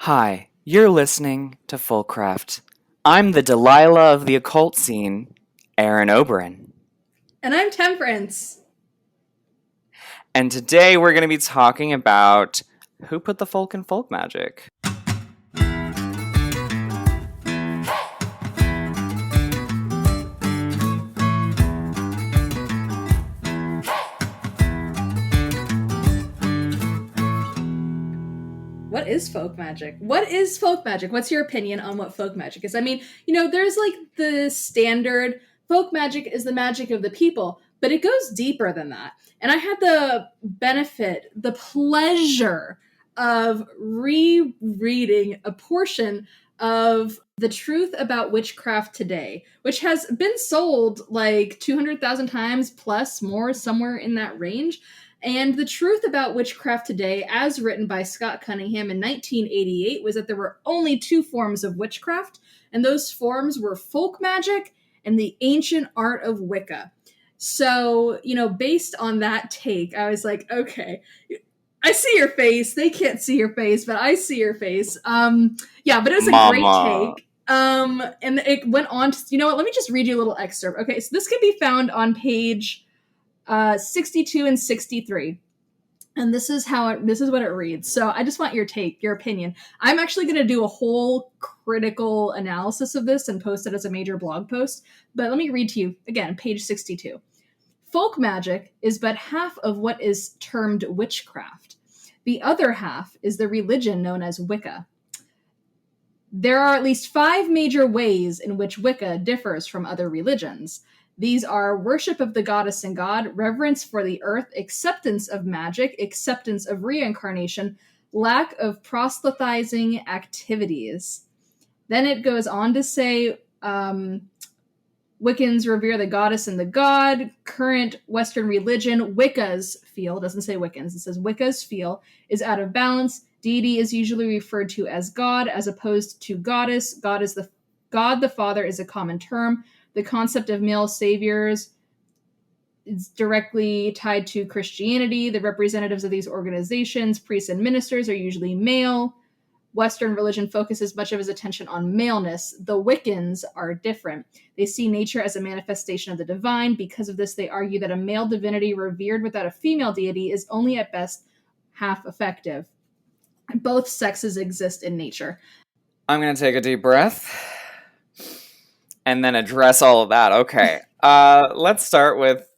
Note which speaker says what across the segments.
Speaker 1: Hi, you're listening to FolkCraft. I'm the Delilah of the occult scene, Aaron Oberon.
Speaker 2: And I'm Temperance.
Speaker 1: And today we're going to be talking about who put the folk in folk magic.
Speaker 2: What is folk magic? What is folk magic? What's your opinion on what folk magic is? I mean, there's like the standard folk magic is the magic of the people, but it goes deeper than that. And I had the benefit, the pleasure of rereading a portion of The Truth About Witchcraft Today, which has been sold like 200,000 times plus more, somewhere in that range. And The Truth About Witchcraft Today, as written by Scott Cunningham in 1988, was that there were only two forms of witchcraft, and those forms were folk magic and the ancient art of Wicca. So, based on that take, I was like, okay, I see your face. They can't see your face, but I see your face. But it was a great take. And it went on to, let me just read you a little excerpt. Okay, so this can be found on page 62 and 63. And this is what it reads. So I just want your take, your opinion. I'm actually going to do a whole critical analysis of this and post it as a major blog post. But let me read to you again, page 62. Folk magic is but half of what is termed witchcraft. The other half is the religion known as Wicca. There are at least 5 major ways in which Wicca differs from other religions. These are worship of the goddess and god, reverence for the earth, acceptance of magic, acceptance of reincarnation, lack of proselytizing activities. Then it goes on to say Wiccans revere the goddess and the god. Current Western religion, Wicca's feel, doesn't say Wiccans, it says Wicca's feel, is out of balance. Deity is usually referred to as God as opposed to goddess. God the Father is a common term. The concept of male saviors is directly tied to Christianity. The representatives of these organizations, priests and ministers, are usually male. Western religion focuses much of its attention on maleness. The Wiccans are different. They see nature as a manifestation of the divine. Because of this, they argue that a male divinity revered without a female deity is only at best half effective. Both sexes exist in nature.
Speaker 1: I'm going to take a deep breath and then address all of that. Okay. Let's start with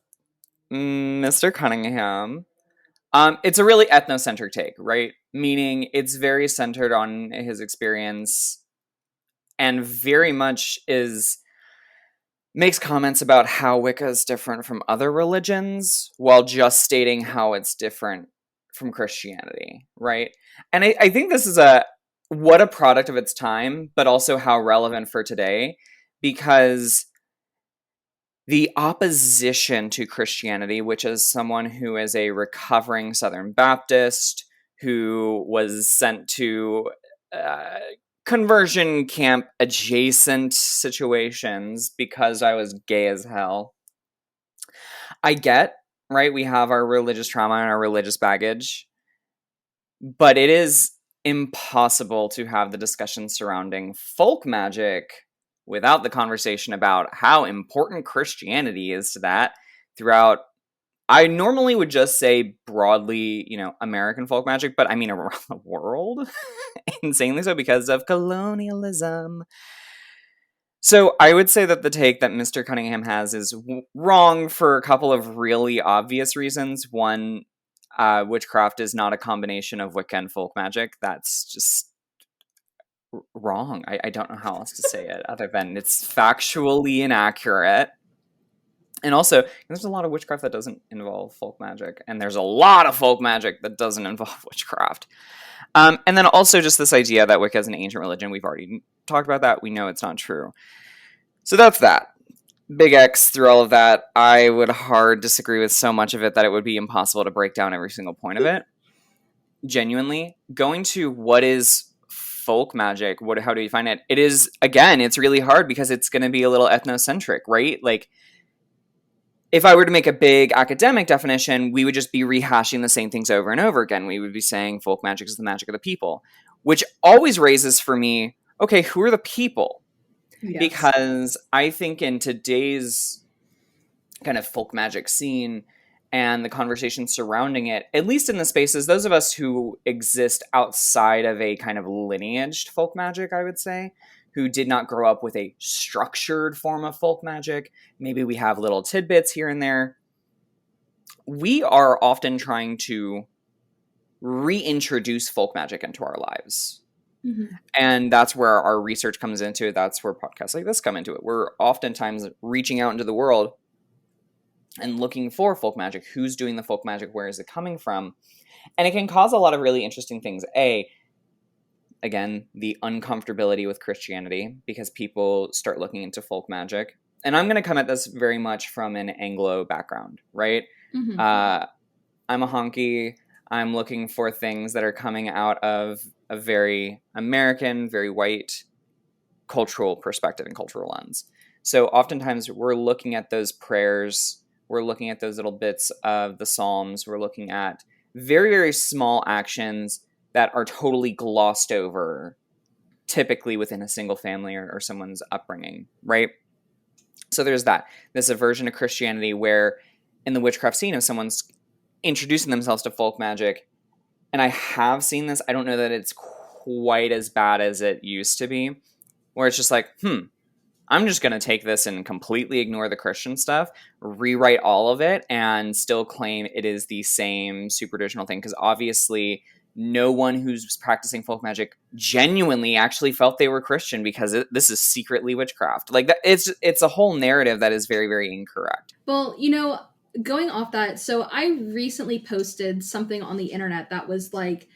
Speaker 1: Mr. Cunningham. It's a really ethnocentric take, right? Meaning it's very centered on his experience and very much makes comments about how Wicca is different from other religions while just stating how it's different from Christianity, right? And I think this is what a product of its time, but also how relevant for today, because the opposition to Christianity, which is someone who is a recovering Southern Baptist who was sent to conversion camp adjacent situations because I was gay as hell. I get, right? We have our religious trauma and our religious baggage, but it is impossible to have the discussion surrounding folk magic without the conversation about how important Christianity is to that throughout. I normally would just say broadly, American folk magic, but I mean around the world. Insanely so because of colonialism. So I would say that the take that Mr. Cunningham has is wrong for a couple of really obvious reasons. One, witchcraft is not a combination of Wicca and folk magic. That's just wrong. I don't know how else to say it other than it's factually inaccurate. And also, there's a lot of witchcraft that doesn't involve folk magic, and there's a lot of folk magic that doesn't involve witchcraft. And then also just this idea that Wicca is an ancient religion. We've already talked about that. We know it's not true. So that's that. Big X through all of that. I would hard disagree with so much of it that it would be impossible to break down every single point of it. Genuinely. Going to what is folk magic, how do you find it? It is, again, it's really hard because it's going to be a little ethnocentric, right? Like, if I were to make a big academic definition, we would just be rehashing the same things over and over again. We would be saying folk magic is the magic of the people, which always raises for me, okay, who are the people?
Speaker 2: Yes.
Speaker 1: Because I think in today's kind of folk magic scene and the conversation surrounding it, at least in the spaces, those of us who exist outside of a kind of lineaged folk magic, I would say, who did not grow up with a structured form of folk magic, maybe we have little tidbits here and there, we are often trying to reintroduce folk magic into our lives.
Speaker 2: Mm-hmm.
Speaker 1: And that's where our research comes into it. That's where podcasts like this come into it. We're oftentimes reaching out into the world and looking for folk magic. Who's doing the folk magic? Where is it coming from? And it can cause a lot of really interesting things. Again, the uncomfortability with Christianity, because people start looking into folk magic. And I'm going to come at this very much from an Anglo background, right?
Speaker 2: Mm-hmm.
Speaker 1: I'm a honky. I'm looking for things that are coming out of a very American, very white cultural perspective and cultural lens. So oftentimes we're looking at those prayers, we're looking at those little bits of the Psalms, we're looking at very, very small actions that are totally glossed over, typically within a single family or someone's upbringing, right? So there's that. This aversion to Christianity where in the witchcraft scene, if someone's introducing themselves to folk magic, and I have seen this, I don't know that it's quite as bad as it used to be, where it's just like, I'm just going to take this and completely ignore the Christian stuff, rewrite all of it, and still claim it is the same super traditional thing. Because obviously, no one who's practicing folk magic genuinely actually felt they were Christian, because this is secretly witchcraft. Like that, it's a whole narrative that is very, very incorrect.
Speaker 2: Well, going off that, so I recently posted something on the internet that was like,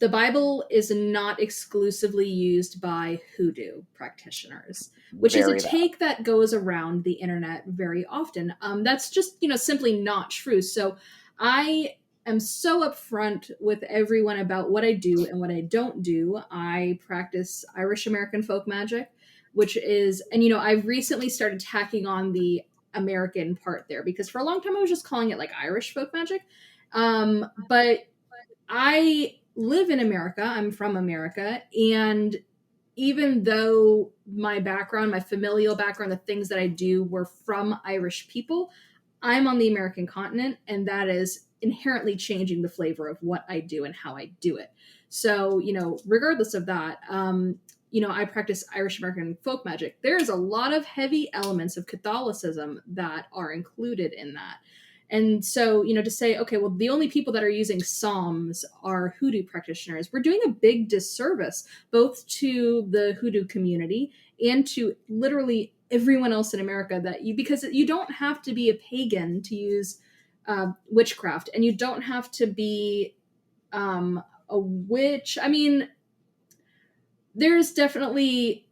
Speaker 2: the Bible is not exclusively used by hoodoo practitioners, which
Speaker 1: Very
Speaker 2: is a take that goes around the internet very often. That's just, simply not true. So I am so upfront with everyone about what I do and what I don't do. I practice Irish American folk magic, which is, and I've recently started tacking on the American part there, because for a long time I was just calling it like Irish folk magic. But I live in America. I'm from America. And even though my background, my familial background, the things that I do were from Irish people, I'm on the American continent, and that is inherently changing the flavor of what I do and how I do it. So, regardless of that, I practice Irish American folk magic. There's a lot of heavy elements of Catholicism that are included in that. And so, to say, okay, well, the only people that are using Psalms are hoodoo practitioners, we're doing a big disservice both to the hoodoo community and to literally everyone else in America, because you don't have to be a pagan to use witchcraft, and you don't have to be a witch. I mean, there's definitely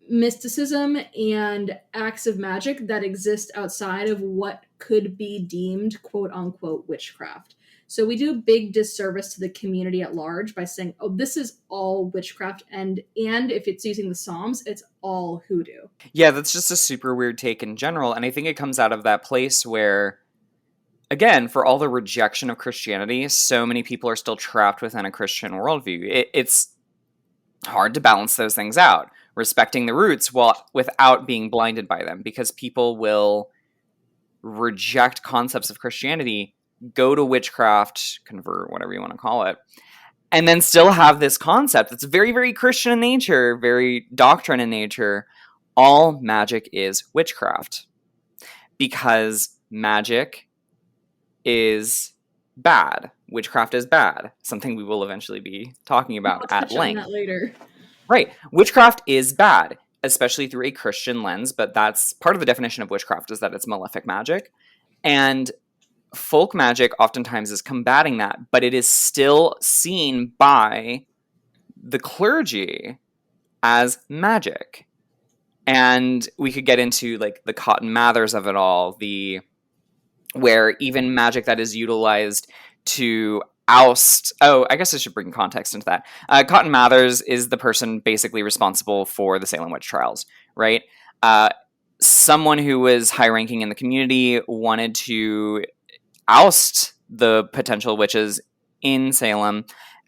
Speaker 2: mysticism and acts of magic that exist outside of what could be deemed quote unquote witchcraft. So we do a big disservice to the community at large by saying, oh, this is all witchcraft, and if it's using the Psalms, it's all hoodoo.
Speaker 1: Yeah, that's just a super weird take in general, and I think it comes out of that place where, again, for all the rejection of Christianity, so many people are still trapped within a Christian worldview. It's hard to balance those things out, respecting the roots without being blinded by them, because people will reject concepts of Christianity, go to witchcraft, convert, whatever you want to call it, and then still have this concept that's very, very Christian in nature, very doctrine in nature. All magic is witchcraft, because magic is bad. Witchcraft is bad. Something we will eventually be talking about at length.
Speaker 2: That later.
Speaker 1: Right. Witchcraft is bad, especially through a Christian lens, but that's part of the definition of witchcraft, is that it's malefic magic. And folk magic oftentimes is combating that, but it is still seen by the clergy as magic. And we could get into like the Cotton Mathers of it all, where even magic that is utilized to oust... Oh, I guess I should bring context into that. Cotton Mathers is the person basically responsible for the Salem witch trials, right? someone who was high ranking in the community wanted to oust the potential witches in Salem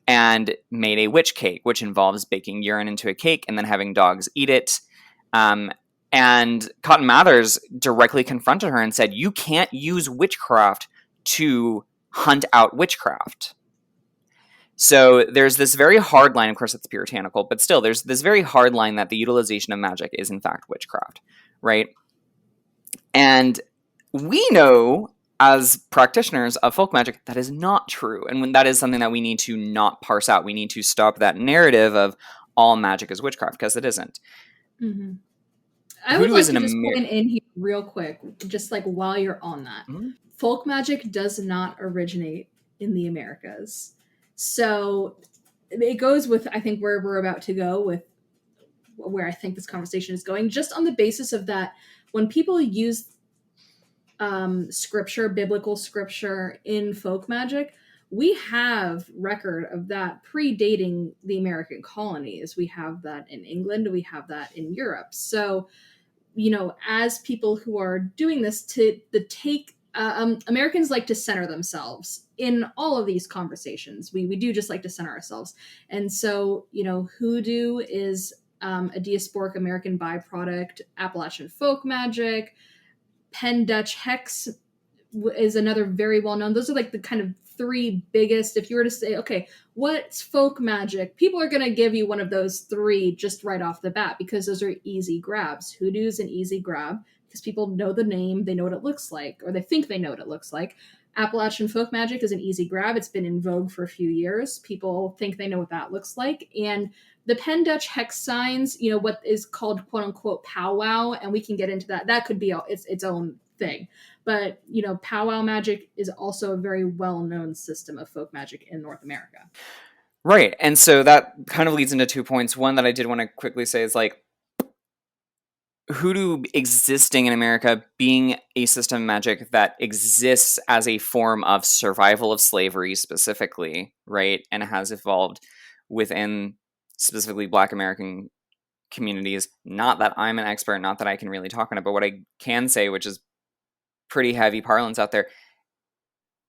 Speaker 1: and made a witch cake, which involves baking urine into a cake and then having dogs eat it. And Cotton Mathers directly confronted her and said, you can't use witchcraft to hunt out witchcraft. So there's this very hard line, of course it's puritanical, but still there's this very hard line that the utilization of magic is in fact witchcraft, right? And we know as practitioners of folk magic that is not true. And when that is something that we need to not parse out. We need to stop that narrative of all magic is witchcraft, because it isn't.
Speaker 2: Mm-hmm. I would like to just point in here real quick, just like while you're on that. Mm-hmm. Folk magic does not originate in the Americas. So it goes with, I think, where we're about to go with where I think this conversation is going, just on the basis of that when people use scripture, biblical scripture in folk magic, we have record of that predating the American colonies. We have that in England, we have that in Europe. So, you know, as people who are doing this Americans like to center themselves in all of these conversations. We do just like to center ourselves. And so, you know, hoodoo is a diasporic American byproduct, Appalachian folk magic, Penn Dutch hex is another very well-known. Those are like the kind of three biggest. If you were to say, okay, what's folk magic? People are going to give you one of those three just right off the bat, because those are easy grabs. Hoodoo is an easy grab because people know the name, they know what it looks like, or they think they know what it looks like. Appalachian folk magic is an easy grab. It's been in vogue for a few years. People think they know what that looks like. And the Penn Dutch hex signs, you know, what is called quote unquote powwow, and we can get into that. That could be its own thing. But, you know, powwow magic is also a very well-known system of folk magic in North America.
Speaker 1: Right. And so that kind of leads into 2 points. One that I did want to quickly say is like, hoodoo existing in America being a system of magic that exists as a form of survival of slavery specifically, right? And has evolved within specifically Black American communities. Not that I'm an expert, not that I can really talk on it, but what I can say, which is pretty heavy parlance out there,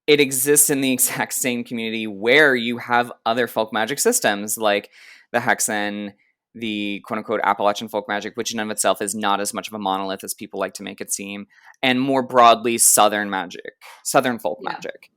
Speaker 1: it exists in the exact same community where you have other folk magic systems like the hexen, the quote-unquote Appalachian folk magic, which in and of itself is not as much of a monolith as people like to make it seem, and more broadly Southern magic, Southern folk magic.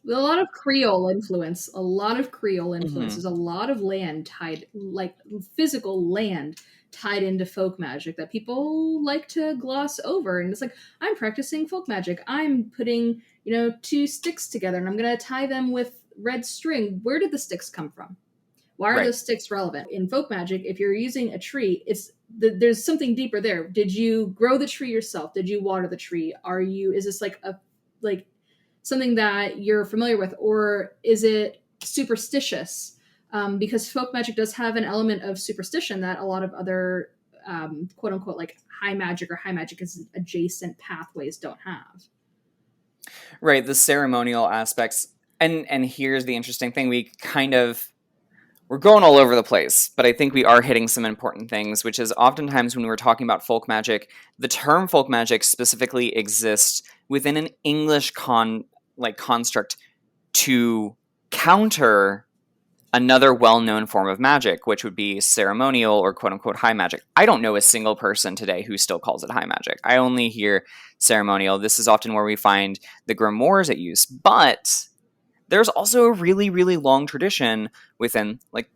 Speaker 2: A lot of Creole influence, There's a lot of land tied, like physical land tied into folk magic that people like to gloss over. And it's like, I'm practicing folk magic. I'm putting, you know, 2 sticks together and I'm going to tie them with red string. Where did the sticks come from? Why are those sticks relevant? In folk magic, if you're using a tree, there's something deeper there. Did you grow the tree yourself? Did you water the tree? Is this like something that you're familiar with, or is it superstitious? Because folk magic does have an element of superstition that a lot of other quote unquote like high magic or high magic is adjacent pathways don't have.
Speaker 1: Right, the ceremonial aspects. And here's the interesting thing. We're going all over the place, but I think we are hitting some important things, which is oftentimes when we're talking about folk magic, the term folk magic specifically exists within an English construct to counter another well-known form of magic, which would be ceremonial or quote-unquote high magic. I don't know a single person today who still calls it high magic. I only hear ceremonial. This is often where we find the grimoires at use, but there's also a really, really long tradition within, like,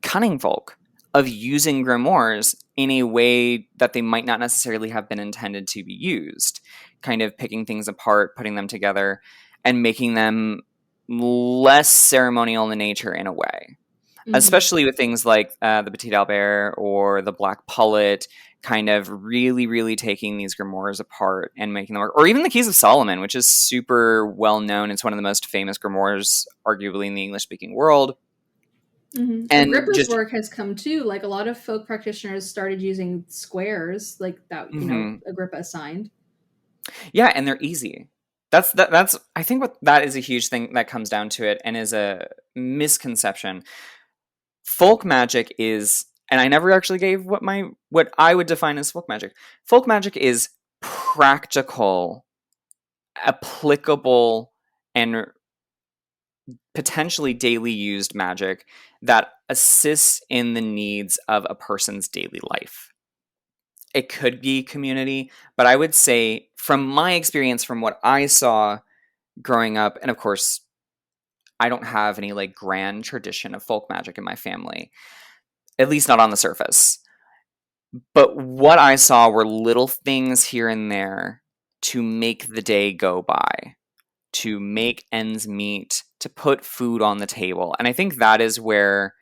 Speaker 1: cunning folk of using grimoires in a way that they might not necessarily have been intended to be used, kind of picking things apart, putting them together, and making them less ceremonial in nature in a way. Mm-hmm. Especially with things like the Petit Albert or the Black Pullet, kind of really, really taking these grimoires apart and making them work. Or even the Keys of Solomon, which is super well known. It's one of the most famous grimoires, arguably, in the English-speaking world.
Speaker 2: Mm-hmm. And Agrippa's work has come too. Like, a lot of folk practitioners started using squares, like that, you know, Agrippa assigned.
Speaker 1: Yeah, and they're easy. That's I think what that is a huge thing that comes down to it, and is a misconception. Folk magic is And I never actually gave what I would define as folk magic. Folk magic is practical, applicable, and potentially daily used magic that assists in the needs of a person's daily life. It could be community, but I would say from my experience, from what I saw growing up, and of course, I don't have any like grand tradition of folk magic in my family, at least not on the surface. But what I saw were little things here and there to make the day go by, to make ends meet, to put food on the table. And I think that is where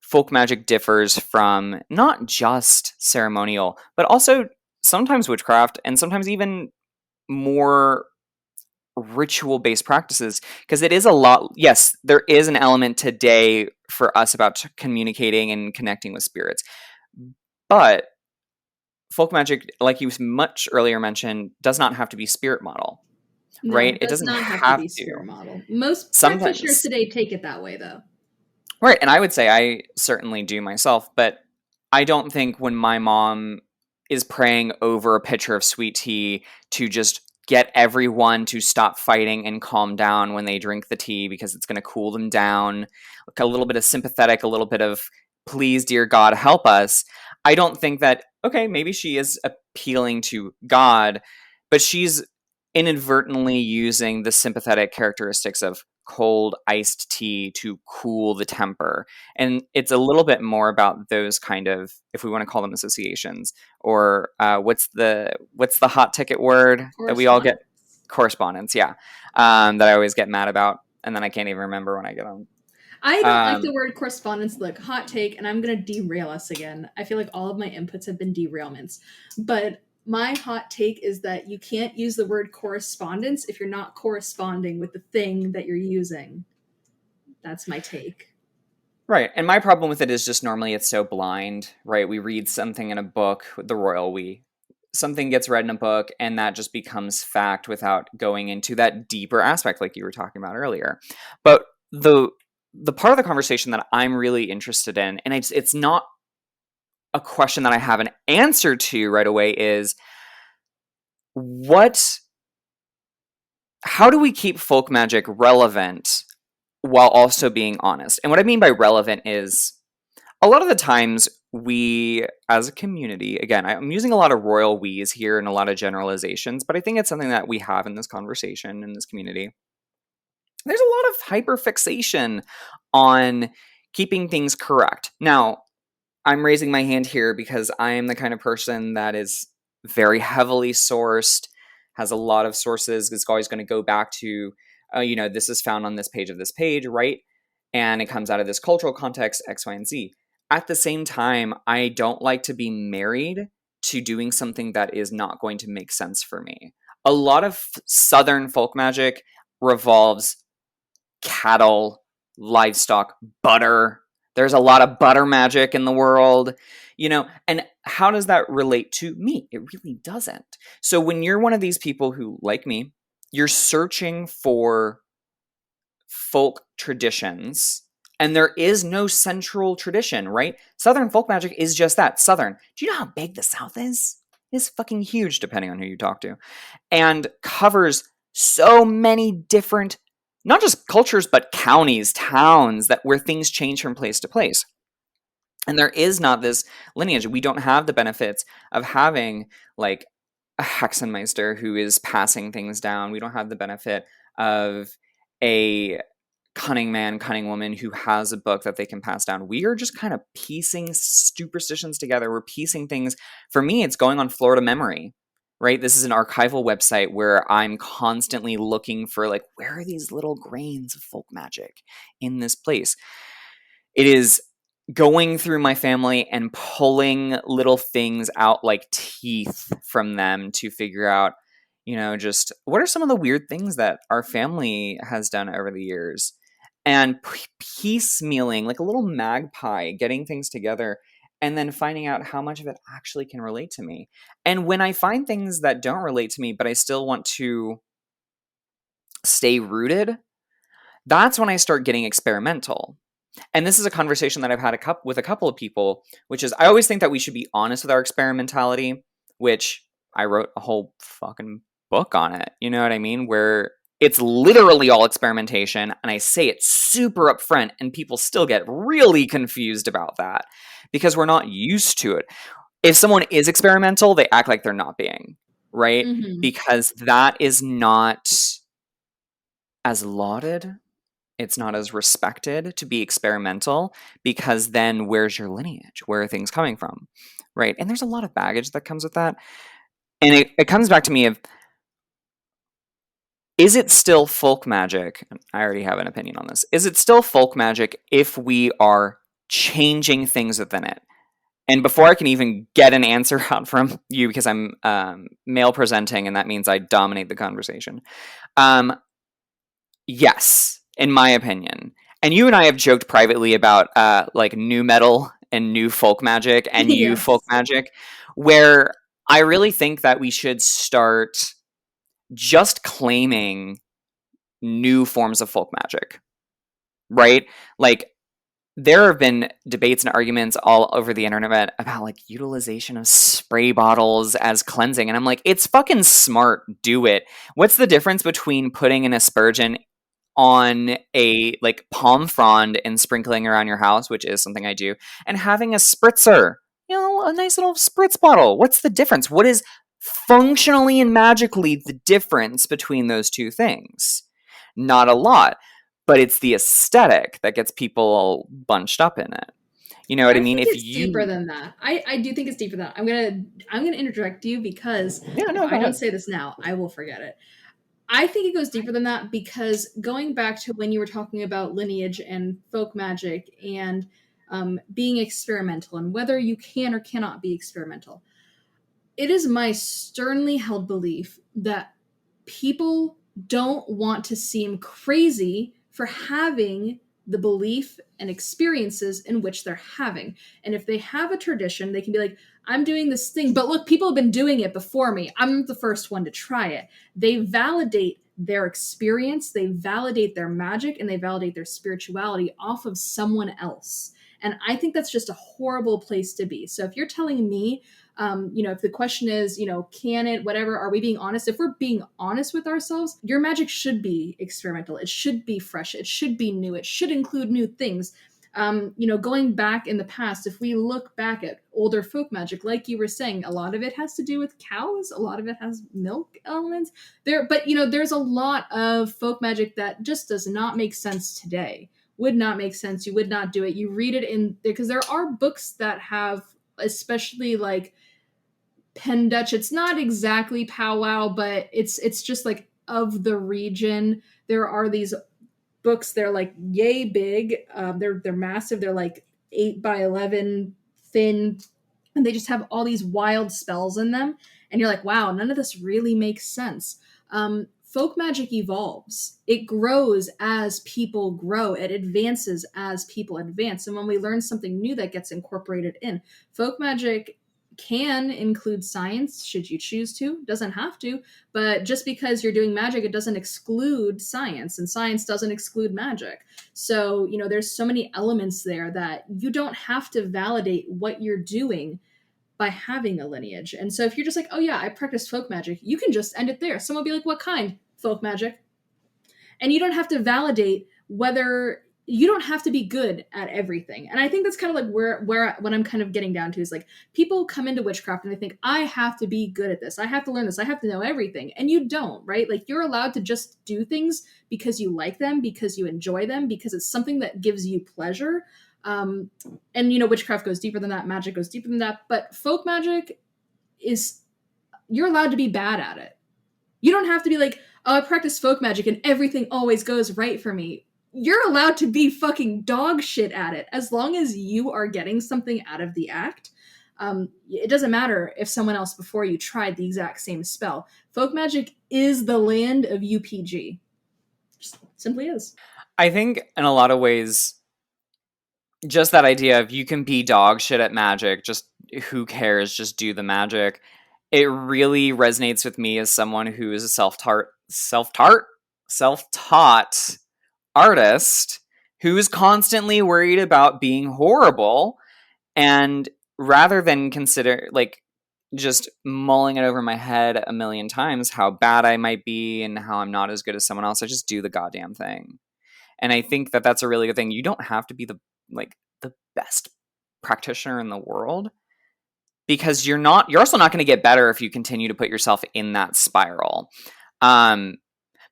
Speaker 1: folk magic differs from not just ceremonial, but also sometimes witchcraft and sometimes even more ritual based practices. Because it is a lot, yes, there is an element today for us about communicating and connecting with spirits. But folk magic, like you much earlier mentioned, does not have to be spirit model,
Speaker 2: No,
Speaker 1: right?
Speaker 2: it
Speaker 1: It
Speaker 2: does
Speaker 1: doesn't
Speaker 2: not have to
Speaker 1: have
Speaker 2: be
Speaker 1: to.
Speaker 2: spirit model. Most practitioners
Speaker 1: Sometimes,
Speaker 2: today take it that way, though.
Speaker 1: right? And I would say I certainly do myself, but I don't think when my mom is praying over a pitcher of sweet tea to just get everyone to stop fighting and calm down when they drink the tea because it's going to cool them down, like a little bit of sympathetic, a little bit of please, dear God, help us. I don't think that, okay, maybe she is appealing to God, but she's inadvertently using the sympathetic characteristics of cold iced tea to cool the temper. And it's a little bit more about those kind of, if we want to call them associations, or what's the hot ticket word that we all get?
Speaker 2: Correspondence.
Speaker 1: Correspondence, yeah. That I always get mad about, and then I can't even remember when I get on.
Speaker 2: I don't like the word correspondence. Look, hot take, and I'm going to derail us again. I feel like all of my inputs have been derailments. But my hot take is that you can't use the word correspondence if you're not corresponding with the thing that you're using. That's my take.
Speaker 1: Right. And my problem with it is just normally it's so blind, right? We read something in a book, the royal we. Something gets read in a book and that just becomes fact without going into that deeper aspect like you were talking about earlier. But the part of the conversation that I'm really interested in, and it's not a question that I have an answer to right away, is what how do we keep folk magic relevant while also being honest? And what I mean by relevant is a lot of the times we, as a community, again, I'm using a lot of royal we's here and a lot of generalizations, but I think it's something that we have in this conversation, in this community. There's a lot of hyperfixation on keeping things correct. Now, I'm raising my hand here because I am the kind of person that is very heavily sourced, has a lot of sources, is always going to go back to, this is found on this page of this page, right? And it comes out of this cultural context, X, Y, and Z. At the same time, I don't like to be married to doing something that is not going to make sense for me. A lot of Southern folk magic revolves cattle, livestock, butter. There's a lot of butter magic in the world, and how does that relate to me? It really doesn't. So when you're one of these people who, like me, you're searching for folk traditions, and there is no central tradition, right? Southern folk magic is just that, Southern. Do you know how big the South is? It's fucking huge, depending on who you talk to, and covers so many different, not just cultures, but counties, towns, where things change from place to place. And there is not this lineage. We don't have the benefits of having like a Hexenmeister who is passing things down. We don't have the benefit of a cunning man, cunning woman who has a book that they can pass down. We are just kind of piecing superstitions together. We're piecing things. For me, it's going on Florida Memory, right? This is an archival website where I'm constantly looking for like, where are these little grains of folk magic in this place? It is going through my family and pulling little things out like teeth from them to figure out, just what are some of the weird things that our family has done over the years, and piecemealing like a little magpie, getting things together and then finding out how much of it actually can relate to me. And when I find things that don't relate to me, but I still want to stay rooted, that's when I start getting experimental. And this is a conversation that I've had with a couple of people, which is I always think that we should be honest with our experimentality, which I wrote a whole fucking book on it. You know what I mean? Where it's literally all experimentation, and I say it super upfront, and people still get really confused about that because we're not used to it. If someone is experimental, they act like they're not being, right?
Speaker 2: Mm-hmm.
Speaker 1: Because that is not as lauded. It's not as respected to be experimental, because then where's your lineage? Where are things coming from? Right? And there's a lot of baggage that comes with that. And it comes back to me of, is it still folk magic? I already have an opinion on this. Is it still folk magic if we are changing things within it? And before I can even get an answer out from you, because I'm male presenting, and that means I dominate the conversation. Yes, in my opinion. And you and I have joked privately about like new metal and new folk magic and new folk
Speaker 2: Yes.
Speaker 1: magic, where I really think that we should start just claiming new forms of folk magic, right? Like, there have been debates and arguments all over the internet about like utilization of spray bottles as cleansing. And I'm like, it's fucking smart. Do it. What's the difference between putting an aspersion on a like palm frond and sprinkling around your house, which is something I do, and having a spritzer, you know, a nice little spritz bottle? What's the difference? What is functionally and magically the difference between those two things? Not a lot, but it's the aesthetic that gets people all bunched up in it. You know what I
Speaker 2: I
Speaker 1: mean?
Speaker 2: think
Speaker 1: If
Speaker 2: it's deeper
Speaker 1: you,
Speaker 2: than that. I do think it's deeper than that. I'm gonna interject you because
Speaker 1: yeah,
Speaker 2: if
Speaker 1: no,
Speaker 2: I
Speaker 1: go
Speaker 2: don't
Speaker 1: ahead.
Speaker 2: say this now, I will forget it. I think it goes deeper than that because going back to when you were talking about lineage and folk magic and being experimental and whether you can or cannot be experimental, it is my sternly held belief that people don't want to seem crazy for having the belief and experiences in which they're having. And if they have a tradition, they can be like, I'm doing this thing, but look, people have been doing it before me. I'm the first one to try it. They validate their experience, they validate their magic, and they validate their spirituality off of someone else. And I think that's just a horrible place to be. So if you're telling me, if the question is, can it, whatever, are we being honest? If we're being honest with ourselves, your magic should be experimental. It should be fresh. It should be new. It should include new things. Going back in the past, if we look back at older folk magic, like you were saying, a lot of it has to do with cows. A lot of it has milk elements there. But, there's a lot of folk magic that just does not make sense today. Would not make sense. You would not do it. You read it in there because there are books that have, especially like Penn Dutch. It's not exactly powwow, but it's just like of the region. There are these books. They're like yay big. They're massive. They're like 8 by 11 thin, and they just have all these wild spells in them. And you're like, wow, none of this really makes sense. Folk magic evolves. It grows as people grow. It advances as people advance. And when we learn something new, that gets incorporated in. Folk magic can include science should you choose to. Doesn't have to, but just because you're doing magic, it doesn't exclude science, and science doesn't exclude magic. So there's so many elements there that you don't have to validate what you're doing by having a lineage. And so if you're just like, oh yeah, I practice folk magic, you can just end it there. Someone will be like, what kind? Folk magic. And you don't have to validate whether, you don't have to be good at everything. And I think that's kind of like where what I'm kind of getting down to is like, people come into witchcraft and they think, I have to be good at this, I have to learn this, I have to know everything. And you don't, right? Like, you're allowed to just do things because you like them, because you enjoy them, because it's something that gives you pleasure. And witchcraft goes deeper than that, magic goes deeper than that, but folk magic is, you're allowed to be bad at it. You don't have to be like, oh, I practice folk magic and everything always goes right for me. You're allowed to be fucking dog shit at it as long as you are getting something out of the act. It doesn't matter if someone else before you tried the exact same spell. Folk magic is the land of UPG. Just simply is.
Speaker 1: I think in a lot of ways, just that idea of you can be dog shit at magic, just who cares, just do the magic. It really resonates with me as someone who is a self-taught artist who's constantly worried about being horrible. And rather than consider, like, just mulling it over my head a million times how bad I might be and how I'm not as good as someone else, I just do the goddamn thing. And I think that that's a really good thing. You don't have to be the best practitioner in the world, because you're also not going to get better if you continue to put yourself in that spiral.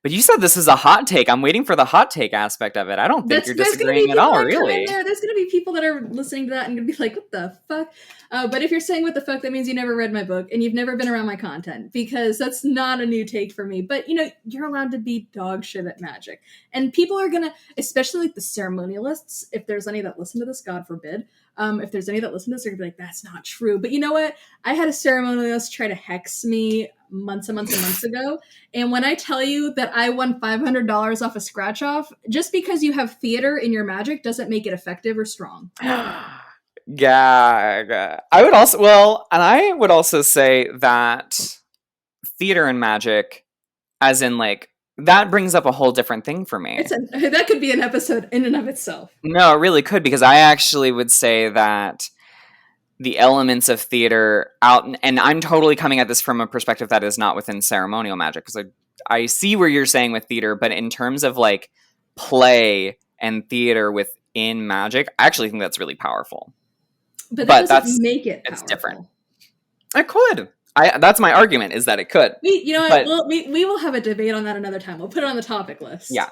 Speaker 1: But you said this is a hot take. I'm waiting for the hot take aspect of it. I don't think you're
Speaker 2: There's going to be
Speaker 1: disagreeing at
Speaker 2: people
Speaker 1: all,
Speaker 2: that come in
Speaker 1: really.
Speaker 2: there. There's going to be people that are listening to that and going to be like, what the fuck? But if you're saying what the fuck, that means you never read my book and you've never been around my content, because that's not a new take for me. But, you're allowed to be dog shit at magic. And people are going to, especially like the ceremonialists, if there's any that listen to this, God forbid, if there's any that listen to this, they're going to be like, that's not true. But you know what? I had a ceremonialist try to hex me months and months and months ago. And when I tell you that I won $500 off a scratch off, just because you have theater in your magic doesn't make it effective or strong.
Speaker 1: Yeah. I would also say that theater and magic, as in, like, that brings up a whole different thing for me.
Speaker 2: That could be an episode in and of itself.
Speaker 1: No, it really could, because I actually would say that the elements of theater and I'm totally coming at this from a perspective that is not within ceremonial magic, because I see where you're saying with theater, but in terms of like play and theater within magic, I actually think that's really powerful.
Speaker 2: But doesn't make it powerful.
Speaker 1: It's different. It could. That's my argument, is that it could.
Speaker 2: We will have a debate on that another time. We'll put it on the topic list.
Speaker 1: Yeah.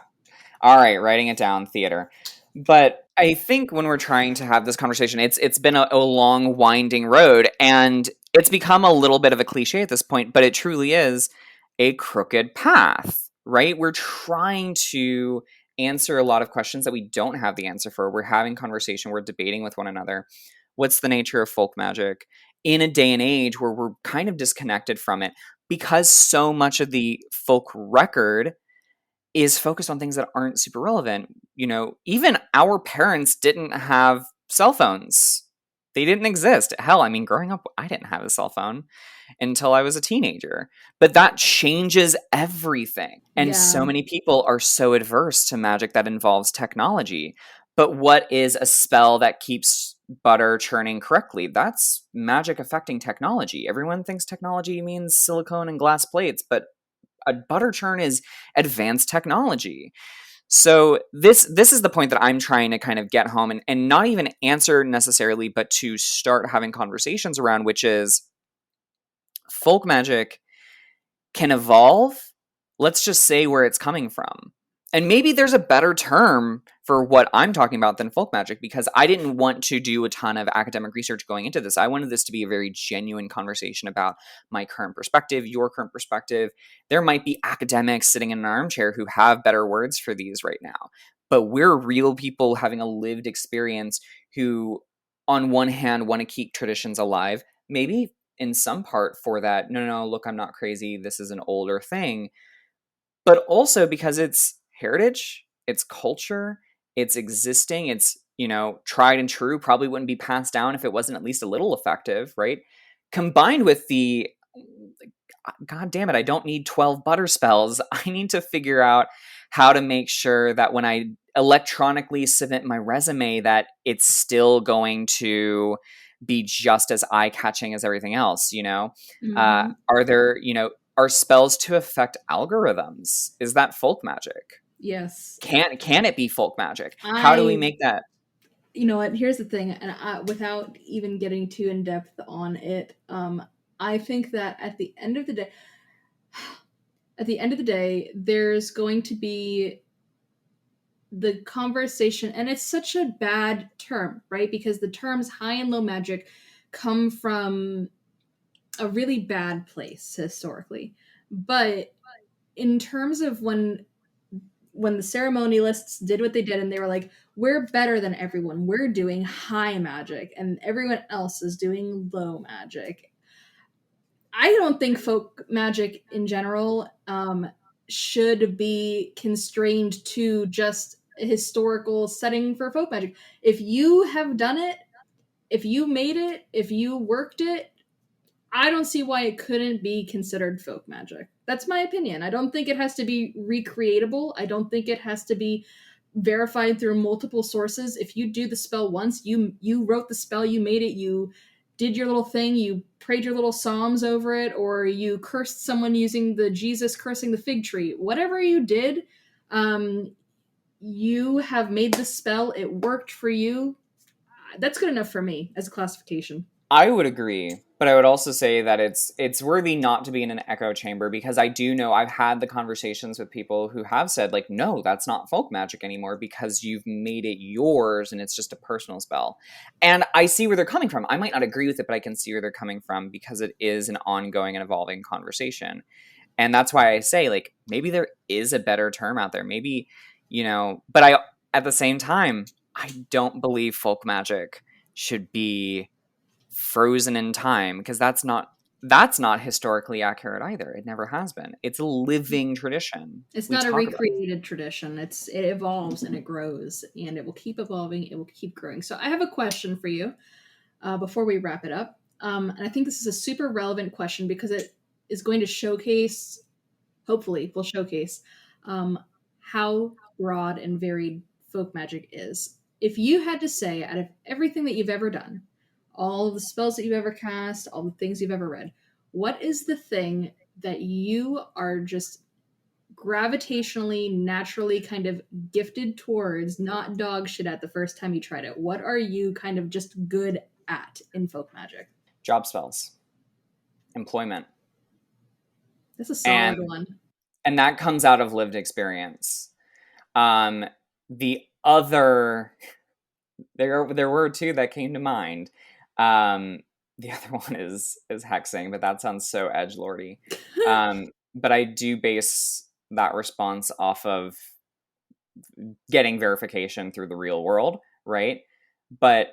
Speaker 1: All right, writing it down, theater. But I think when we're trying to have this conversation, it's been a long, winding road, and it's become a little bit of a cliche at this point, but it truly is a crooked path, right? We're trying to answer a lot of questions that we don't have the answer for. We're having conversation, we're debating with one another. What's the nature of folk magic in a day and age where we're kind of disconnected from it, because so much of the folk record is focused on things that aren't super relevant. Even our parents didn't have cell phones. They didn't exist. Hell, I mean, growing up, I didn't have a cell phone until I was a teenager. But that changes everything. And so many people are so adverse to magic that involves technology. But what is a spell that keeps butter churning correctly? That's magic affecting technology. Everyone thinks technology means silicone and glass plates, but a butter churn is advanced technology. So this is the point that I'm trying to kind of get home and not even answer necessarily, but to start having conversations around, which is folk magic can evolve. Let's just say where it's coming from. And maybe there's a better term for what I'm talking about than folk magic, because I didn't want to do a ton of academic research going into this. I wanted this to be a very genuine conversation about my current perspective, your current perspective. There might be academics sitting in an armchair who have better words for these right now, but we're real people having a lived experience who, on one hand, want to keep traditions alive, maybe in some part for that, no, look, I'm not crazy, this is an older thing, but also because it's heritage, it's culture, it's existing, it's, tried and true, probably wouldn't be passed down if it wasn't at least a little effective, right? Combined with the, God damn it, I don't need 12 butter spells. I need to figure out how to make sure that when I electronically submit my resume, that it's still going to be just as eye-catching as everything else,
Speaker 2: Mm-hmm.
Speaker 1: Are there, are spells to affect algorithms? Is that folk magic?
Speaker 2: Yes.
Speaker 1: Can it be folk magic? How do we make that?
Speaker 2: You know what? Here's the thing, and without even getting too in depth on it, I think that at the end of the day, there's going to be the conversation, and it's such a bad term, right? Because the terms high and low magic come from a really bad place historically. But in terms of when the ceremonialists did what they did and they were like, we're better than everyone, we're doing high magic and everyone else is doing low magic, I don't think folk magic in general should be constrained to just a historical setting for folk magic. If you have done it, if you made it, if you worked it, I don't see why it couldn't be considered folk magic. That's my opinion. I don't think it has to be recreatable. I don't think it has to be verified through multiple sources. If you do the spell once, you wrote the spell, you made it, you did your little thing, you prayed your little psalms over it, or you cursed someone using the Jesus cursing the fig tree. Whatever you did, you have made the spell. It worked for you. That's good enough for me as a classification.
Speaker 1: I would agree, but I would also say that it's worthy not to be in an echo chamber, because I do know I've had the conversations with people who have said, like, no, that's not folk magic anymore because you've made it yours and it's just a personal spell. And I see where they're coming from. I might not agree with it, but I can see where they're coming from because it is an ongoing and evolving conversation. And that's why I say, like, maybe there is a better term out there. Maybe, but I, at the same time, I don't believe folk magic should be frozen in time, because that's not historically accurate either. It never has been. It's a living tradition.
Speaker 2: It's
Speaker 1: We
Speaker 2: not a
Speaker 1: talk about it.
Speaker 2: recreated tradition. It evolves and it grows, and it will keep evolving. It will keep growing. So I have a question for you before we wrap it up, and I think this is a super relevant question because it is going to showcase, hopefully, will showcase how broad and varied folk magic is. If you had to say, out of everything that you've ever done, all of the spells that you've ever cast, all the things you've ever read, what is the thing that you are just gravitationally, naturally kind of gifted towards, not dog shit at the first time you tried it? What are you kind of just good at in folk magic?
Speaker 1: Job spells, employment,
Speaker 2: That's a solid
Speaker 1: and
Speaker 2: one.
Speaker 1: that comes out of lived experience. The other, there were two that came to mind. The other one is hexing, but that sounds so edgelordy. But I do base that response off of getting verification through the real world, right? But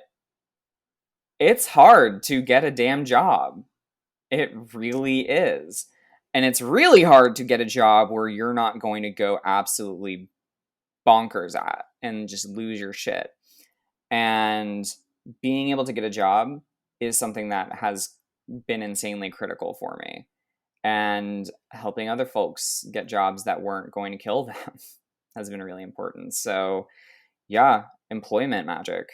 Speaker 1: it's hard to get a damn job. It really is. And it's really hard to get a job where you're not going to go absolutely bonkers at and just lose your shit. And being able to get a job is something that has been insanely critical for me. And helping other folks get jobs that weren't going to kill them has been really important. So, yeah, employment magic,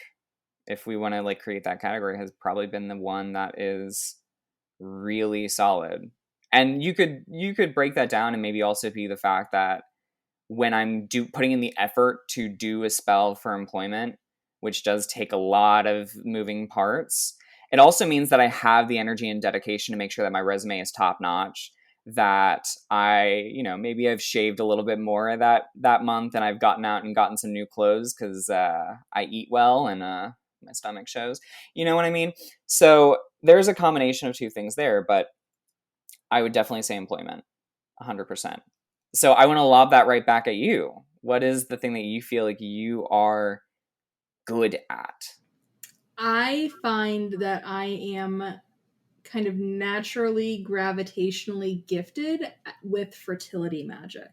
Speaker 1: if we want to like create that category, has probably been the one that is really solid. And you could break that down and maybe also be the fact that when I'm putting in the effort to do a spell for employment, which does take a lot of moving parts, it also means that I have the energy and dedication to make sure that my resume is top notch, that I, maybe I've shaved a little bit more that month and I've gotten out and gotten some new clothes because I eat well and my stomach shows. You know what I mean? So there's a combination of two things there, but I would definitely say employment, 100%. So I want to lob that right back at you. What is the thing that you feel like you are good at?
Speaker 2: I find that I am kind of naturally gravitationally gifted with fertility magic,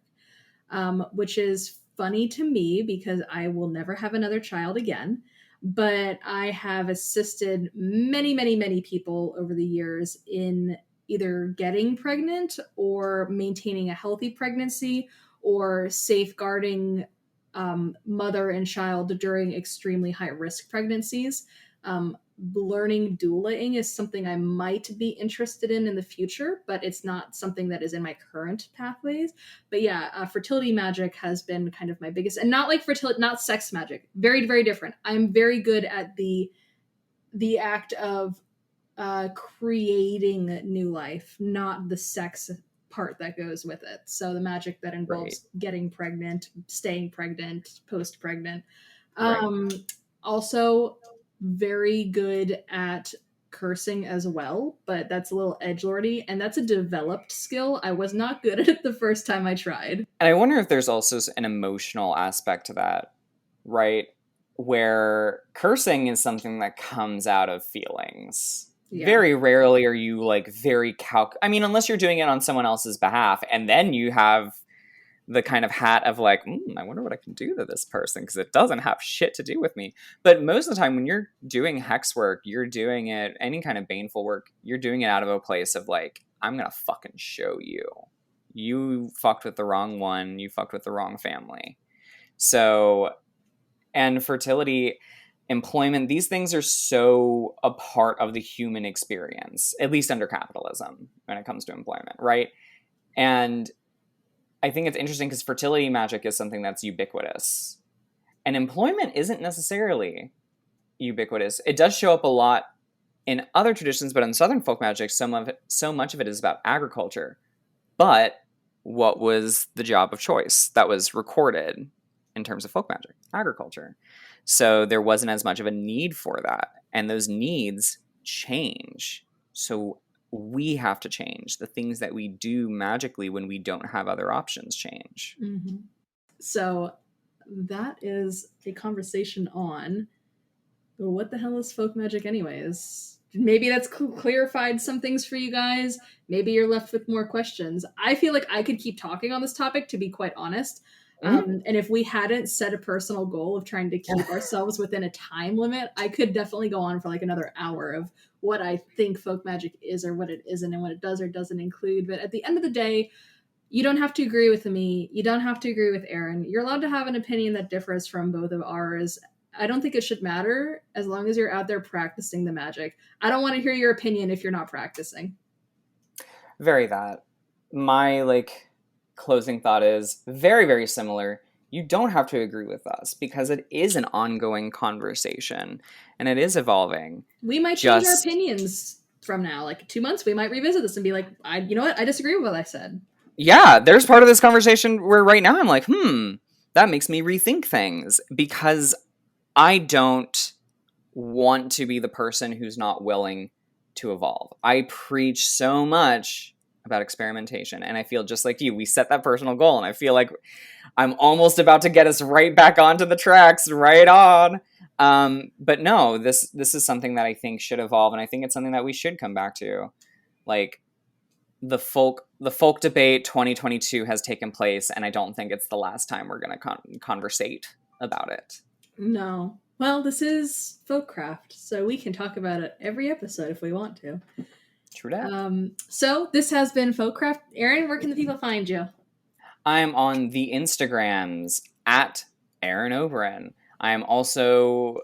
Speaker 2: which is funny to me because I will never have another child again. But I have assisted many, many, many people over the years in either getting pregnant or maintaining a healthy pregnancy or safeguarding mother and child during extremely high risk pregnancies. Learning doulaing is something I might be interested in the future, but it's not something that is in my current pathways. But yeah, fertility magic has been kind of my biggest, and not like fertility, not sex magic. Very, very different. I'm very good at the act of creating new life, not the sex part that goes with it. So the magic that involves getting pregnant, staying pregnant, post pregnant. Also very good at cursing as well, but that's a little edgelordy, and that's a developed skill. I was not good at it the first time I tried.
Speaker 1: And I wonder if there's also an emotional aspect to that, right? Where cursing is something that comes out of feelings. Yeah. Very rarely are you like very unless you're doing it on someone else's behalf, and then you have the kind of hat of like, I wonder what I can do to this person because it doesn't have shit to do with me. But most of the time when you're doing hex work, you're doing it, any kind of baneful work, you're doing it out of a place of like, I'm going to fucking show you. You fucked with the wrong one. You fucked with the wrong family. So, and fertility, employment, these things are so a part of the human experience, at least under capitalism when it comes to employment, right? And I think it's interesting because fertility magic is something that's ubiquitous. And employment isn't necessarily ubiquitous. It does show up a lot in other traditions, but in Southern folk magic, so much of it is about agriculture. But what was the job of choice that was recorded in terms of folk magic? Agriculture. So there wasn't as much of a need for that. And those needs change. So we have to change. The things that we do magically when we don't have other options change.
Speaker 2: Mm-hmm. So that is a conversation on what the hell is folk magic anyways? Maybe that's clarified some things for you guys. Maybe you're left with more questions. I feel like I could keep talking on this topic, to be quite honest. And if we hadn't set a personal goal of trying to keep ourselves within a time limit, I could definitely go on for like another hour of what I think folk magic is or what it isn't and what it does or doesn't include. But at the end of the day, you don't have to agree with me. You don't have to agree with Aaron. You're allowed to have an opinion that differs from both of ours. I don't think it should matter as long as you're out there practicing the magic. I don't want to hear your opinion if you're not practicing.
Speaker 1: Very that. My closing thought is very, very similar. You don't have to agree with us because it is an ongoing conversation and it is evolving.
Speaker 2: We might change our opinions from now. Like 2 months, we might revisit this and be like, you know what? I disagree with what I said.
Speaker 1: Yeah, there's part of this conversation where right now I'm like, that makes me rethink things because I don't want to be the person who's not willing to evolve. I preach so much about experimentation, and I feel just like you. We set that personal goal, and I feel like I'm almost about to get us right back onto the tracks, right on. But no, this is something that I think should evolve, and I think it's something that we should come back to. Like the folk debate 2022 has taken place, and I don't think it's the last time we're going to conversate about it.
Speaker 2: No. Well, this is FolkCraft, so we can talk about it every episode if we want to.
Speaker 1: True that.
Speaker 2: So this has been FolkCraft. Aaron, where can the people find you?
Speaker 1: I'm on the Instagrams at Aaron Oberon. I am also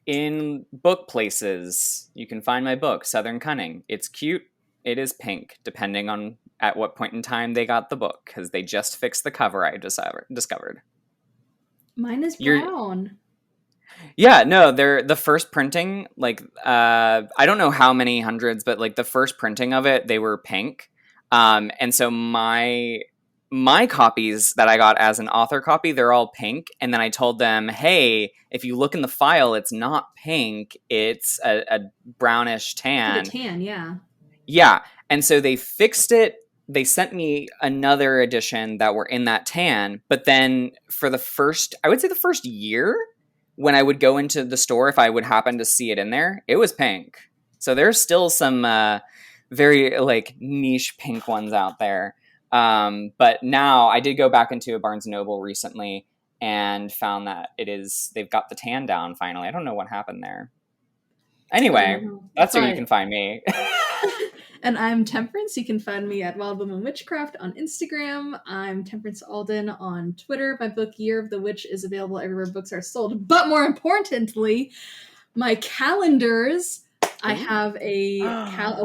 Speaker 1: in book places. You can find my book, Southern Cunning. It's cute. It is pink, depending on at what point in time they got the book, because they just fixed the cover I discovered.
Speaker 2: Mine is brown.
Speaker 1: Yeah, no, they're the first printing, I don't know how many hundreds, but the first printing of it, they were pink. And so my copies that I got as an author copy, they're all pink. And then I told them, hey, if you look in the file, it's not pink, it's a brownish tan.
Speaker 2: A tan, yeah.
Speaker 1: Yeah. And so they fixed it. They sent me another edition that were in that tan. But then for the first year, when I would go into the store, if I would happen to see it in there, it was pink. So there's still some very niche pink ones out there. But now I did go back into a Barnes & Noble recently and found that they've got the tan down finally. I don't know what happened there. Anyway, that's where you can find me.
Speaker 2: And I'm Temperance. You can find me at Wild Woman Witchcraft on Instagram. I'm Temperance Alden on Twitter. My book, Year of the Witch, is available everywhere books are sold. But more importantly, my calendars. I have a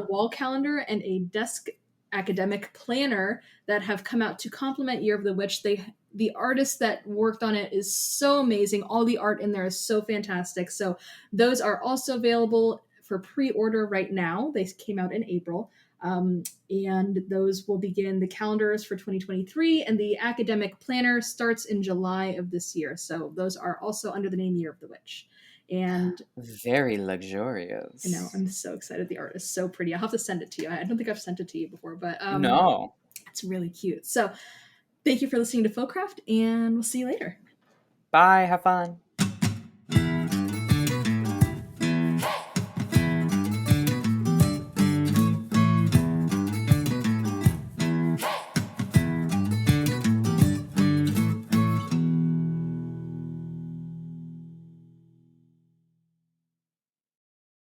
Speaker 2: wall calendar and a desk academic planner that have come out to complement Year of the Witch. The artist that worked on it is so amazing. All the art in there is so fantastic. So those are also available for pre-order right now. They came out in April. And those will begin the calendars for 2023. And the academic planner starts in July of this year. So those are also under the name Year of the Witch. And
Speaker 1: very luxurious.
Speaker 2: I know. I'm so excited. The art is so pretty. I'll have to send it to you. I don't think I've sent it to you before, but
Speaker 1: no,
Speaker 2: it's really cute. So thank you for listening to FolkCraft, and we'll see you later.
Speaker 1: Bye. Have fun.